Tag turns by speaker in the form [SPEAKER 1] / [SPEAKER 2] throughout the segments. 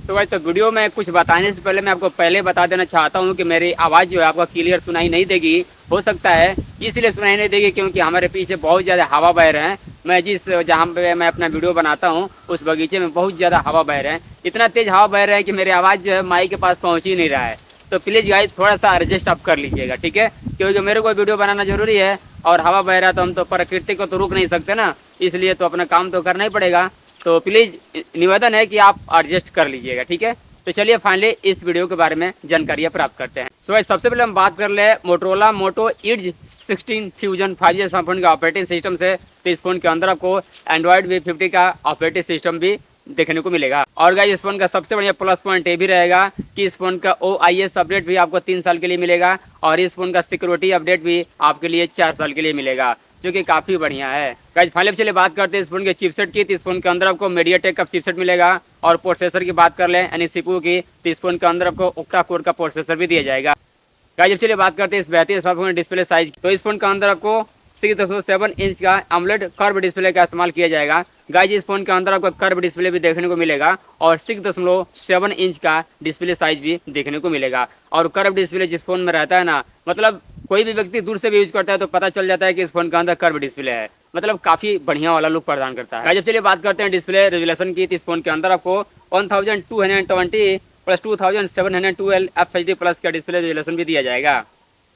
[SPEAKER 1] तो भाई तो वीडियो में कुछ बताने से पहले मैं आपको पहले बता देना चाहता हूँ कि मेरी आवाज़ जो है आपको क्लियर सुनाई नहीं देगी। हो सकता है इसलिए सुनाई नहीं देगी क्योंकि हमारे पीछे बहुत ज़्यादा हवा बह रहे हैं। मैं जहाँ पे मैं अपना वीडियो बनाता हूँ उस बगीचे में बहुत ज़्यादा हवा बह रहे हैं। इतना तेज़ हवा बह रहा है कि मेरी आवाज़ जो है माइक के पास पहुँच ही नहीं रहा है। तो प्लीज़ गाइस थोड़ा सा एडजस्ट आप कर लीजिएगा, ठीक है, क्योंकि मेरे को वीडियो बनाना ज़रूरी है और हवा बह रहा है तो हम तो प्रकृति को तो रोक नहीं सकते ना, इसलिए तो अपना काम तो करना ही पड़ेगा। तो प्लीज़ निवेदन है कि आप एडजस्ट कर लीजिएगा, ठीक है। तो चलिए फाइनली इस वीडियो के बारे में जानकारियाँ प्राप्त करते हैं। सो सबसे पहले हम बात कर ले Motorola Moto Edge 16 Fusion 5G smartphone का ऑपरेटिंग सिस्टम से। तो इस फोन के अंदर आपको एंड्रॉयड V50 का ऑपरेटिंग सिस्टम भी देखने को मिलेगा। और गाइस इस फोन का सबसे बढ़िया प्लस पॉइंट ये भी रहेगा कि इस फोन का OIS अपडेट भी आपको 3 साल के लिए मिलेगा और इस फोन का सिक्योरिटी अपडेट भी आपके लिए 4 साल के लिए मिलेगा, जो कि काफ़ी बढ़िया है। गाइस फाइनली चलिए बात करते हैं इस फोन के चिपसेट की। तो इस फोन के अंदर आपको मीडियाटेक का चिपसेट मिलेगा और प्रोसेसर की बात कर लें यानी CPU की, तो इस फोन के अंदर आपको ओक्टा कोर का प्रोसेसर भी दिया जाएगा। गाइस चलिए बात करते हैं इस बेहतरीन स्मार्टफोन डिस्प्ले साइज। तो इस फोन के अंदर आपको 6.7 इंच का AMOLED कर्व डिस्प्ले का इस्तेमाल किया जाएगा। गाइस इस फोन के अंदर आपको कर्व डिस्प्ले भी देखने को मिलेगा और 6.7 इंच का डिस्प्ले साइज भी देखने को मिलेगा। और कर्व डिस्प्ले जिस फोन में रहता है ना, मतलब कोई भी व्यक्ति दूर से भी यूज करता है तो पता चल जाता है कि इस फोन के अंदर कर्व डिस्प्ले है, मतलब काफी बढ़िया वाला लुक प्रदान करता है। जब चलिए बात करते हैं डिस्प्ले रेजोल्यूशन की। इस फोन के अंदर आपको 1220 प्लस 2712 FHD प्लस का डिस्प्ले रेजोल्यूशन भी दिया जाएगा।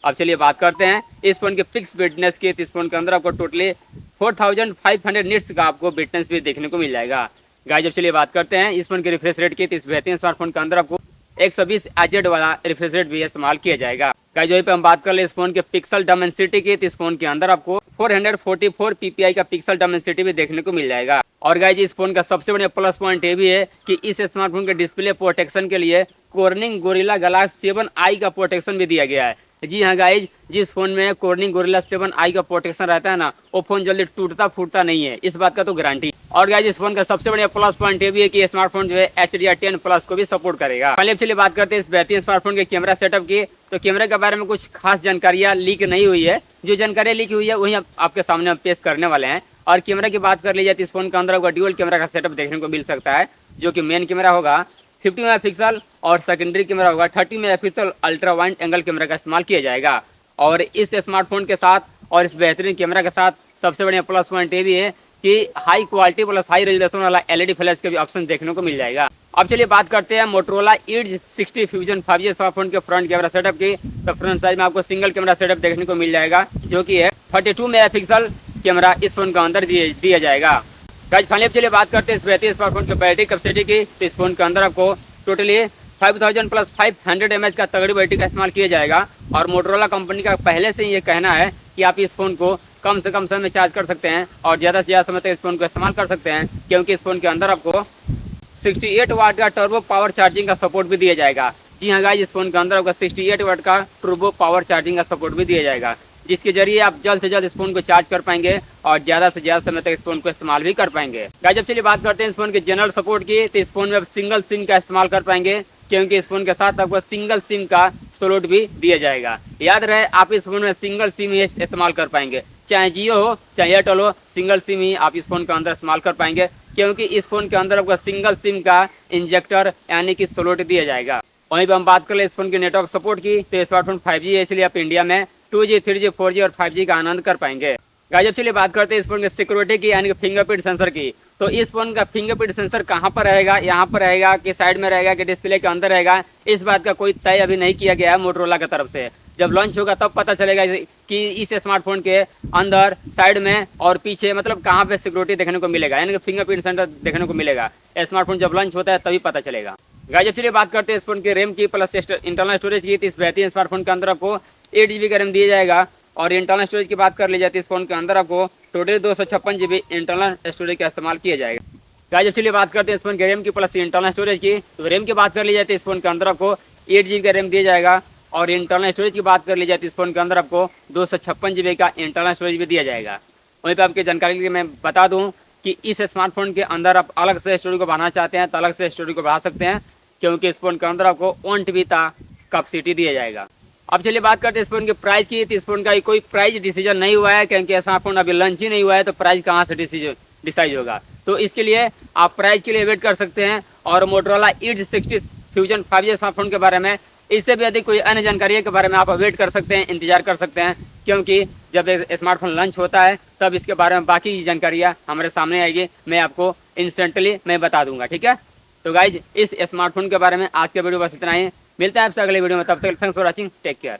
[SPEAKER 1] अब चलिए बात करते हैं इस फोन के फिक्स ब्राइटनेस की। इस फोन के अंदर आपको टोटली 4500 निट्स का आपको ब्राइटनेस भी देखने को मिल जाएगा। गाइस जब चलिए बात करते हैं इस फोन के रिफ्रेश रेट की। इस बेहतरीन स्मार्टफोन के अंदर आपको 120 Hz वाला रिफ्रेश रेट भी इस्तेमाल किया जाएगा। गाइस वहीं पे हम बात कर ले इस फोन के पिक्सल डायमेंसिटी की। इस फोन के अंदर आपको 444 ppi का पिक्सल डायमेंसिटी भी देखने को मिल जाएगा। और गाइस इस फोन का सबसे बढ़िया प्लस पॉइंट ये भी है कि इस स्मार्टफोन के डिस्प्ले प्रोटेक्शन के लिए कॉर्निंग गोरिल्ला ग्लास 7i का प्रोटेक्शन भी दिया गया है। जी हाँ गाइज, जिस फोन में कॉर्निंग गोरिल्ला 7i का प्रोटेक्शन रहता है ना, वो फोन जल्दी टूटता फूटता नहीं है, इस बात का तो गारंटी। और गाइज इस फोन का सबसे बढ़िया प्लस पॉइंट ये भी है कि स्मार्टफोन जो है HDR10 प्लस को भी सपोर्ट करेगा। पहले चलिए बात करते हैं इस बेहतरीन स्मार्टफोन के कैमरा सेटअप की। तो कैमरे के बारे में कुछ खास जानकारियाँ लीक नहीं हुई है, जो जानकारियाँ लीक हुई है वही आपके सामने हम पेश करने वाले हैं। और कैमरा की बात कर ली जाए तो इस फोन के अंदर आपको ड्यूअल कैमरा का सेटअप देखने को मिल सकता है, जो कि मेन कैमरा होगा 50 मेगापिक्सल और सेकेंडरी कैमरा होगा 30 megapixel ultra wide angle camera का इस्तेमाल किया जाएगा। और इस स्मार्टफोन के साथ और इस बेहतरीन कैमरा के साथ सबसे बढ़िया प्लस पॉइंट ये भी है कि high quality plus high resolution वाला LED फ्लैश का भी ऑप्शन देखने को मिल जाएगा। अब चलिए बात करते हैं मोटोरोला ईड्ज 60 फ्यूजन 5G स्मार्टफोन के फ्रंट कैमरा सेटअप की। तो फ्रंट साइड में आपको सिंगल कैमरा सेटअप देखने को मिल जाएगा, जो कि है 32 मेगापिक्सल कैमरा इस फोन के अंदर दिया जाएगा। गाइस फाइनली चलिए बात करते हैं इस बेहतरीन स्मार्टफोन की बैटरी कैपेसिटी की। तो इस फोन के अंदर आपको टोटली 5000 प्लस 500 mAh का तगड़ी बैटरी का इस्तेमाल किया जाएगा। और मोटोरोला कंपनी का पहले से ही ये कहना है कि आप इस फोन को कम से कम समय में चार्ज कर सकते हैं और ज़्यादा से ज़्यादा समय तक इस फोन को इस्तेमाल कर सकते हैं, क्योंकि इस फोन के अंदर आपको 68 वाट का टर्बो पावर चार्जिंग का सपोर्ट भी दिया जाएगा। जी हाँ गाइस, इस फोन के अंदर आपका 68 वाट का टर्बो पावर चार्जिंग का सपोर्ट भी दिया जाएगा, जिसके जरिए आप जल्द से जल्द इस फोन को चार्ज कर पाएंगे और ज़्यादा से ज़्यादा समय तक इस फोन को इस्तेमाल भी कर पाएंगे। गाइस जब चलिए बात करते हैं इस फोन के जनरल सपोर्ट की। तो इस फोन में आप सिंगल सिम का इस्तेमाल कर पाएंगे, क्योंकि इस फोन के साथ आपको सिंगल सिम का स्लॉट भी दिया जाएगा। याद रहे आप इस फोन में सिंगल सिम ही इस्तेमाल कर पाएंगे, चाहे जियो हो चाहे एयरटेल हो, सिंगल सिम ही आप इस फोन के अंदर इस्तेमाल कर पाएंगे, क्योंकि इस फोन के अंदर आपको सिंगल सिम का इंजेक्टर यानी कि स्लॉट दिया जाएगा। वहीं पर हम बात कर ले इस फोन के नेटवर्क सपोर्ट की। तो स्मार्टफोन 5G है, इसलिए आप इंडिया में 2G 3G 4G और 5G का आनंद कर पाएंगे। गाइस जब चलिए बात करते हैं इस फोन के सिक्योरिटी की यानी कि फिंगरप्रिंट सेंसर की। तो इस फोन का फिंगरप्रिंट सेंसर कहाँ पर रहेगा, यहाँ पर रहेगा कि साइड में रहेगा कि डिस्प्ले के अंदर रहेगा, इस बात का कोई तय अभी नहीं किया गया है मोटोरोला की तरफ से। जब लॉन्च होगा तब पता चलेगा कि इस स्मार्टफोन के अंदर साइड में और पीछे मतलब कहाँ पे सिक्योरिटी देखने को मिलेगा, यानी कि फिंगरप्रिंट सेंसर देखने को मिलेगा। स्मार्टफोन जब लॉन्च होता है तभी पता चलेगा। गाइस जब चलिए बात करते हैं इस फोन के रैम की प्लस इंटरनल स्टोरेज की। इस बेहतरीन स्मार्टफोन के अंदर आपको 8 GB का रैम दिया जाएगा। और इंटरनल स्टोरेज की बात कर ली जाती है इस फोन के अंदर आपको टोटल 256 GB इंटरनल स्टोरेज का इस्तेमाल किया जाएगा। गाइस जब चलिए बात करते हैं इस फोन के रैम की प्लस इंटरनल स्टोरेज की। तो रैम की बात कर ली जाती है इस फोन के अंदर आपको 8 GB का रैम दिया जाएगा। और इंटरनल स्टोरेज की बात कर ली जाती है इस फोन के अंदर आपको 256 GB का इंटरनल स्टोरेज भी दिया जाएगा। वहीं पर आपकी जानकारी के लिए मैं बता दूँ कि इस स्मार्टफोन के अंदर आप अलग से स्टोरेज को बढ़ाना चाहते हैं तो अलग से स्टोरेज को बढ़ा सकते हैं, क्योंकि इस फोन के अंदर आपको 1 TB का कैपेसिटी दिया जाएगा। अब चलिए बात करते हैं इस फोन के प्राइस की। तो इस फोन का कोई प्राइस डिसीजन नहीं हुआ है, क्योंकि स्मार्टफोन अभी लॉन्च ही नहीं हुआ है, तो प्राइस कहाँ से डिसाइड होगा। तो इसके लिए आप प्राइस के लिए वेट कर सकते हैं और मोटरोला ईड्स 60 फ्यूजन 5G स्मार्टफोन के बारे में, इससे भी अधिक कोई अन्य जानकारी के बारे में आप वेट कर सकते हैं, इंतजार कर सकते हैं, क्योंकि जब स्मार्टफोन लॉन्च होता है तब इसके बारे में बाकी जानकारियाँ हमारे सामने आएगी, मैं आपको इंस्टेंटली मैं बता दूंगा। ठीक है, तो गाइज इस स्मार्टफोन के बारे में आज के वीडियो बस इतना ही। मिलता है आपसे अगले वीडियो में, तब तक thanks for watching, take care.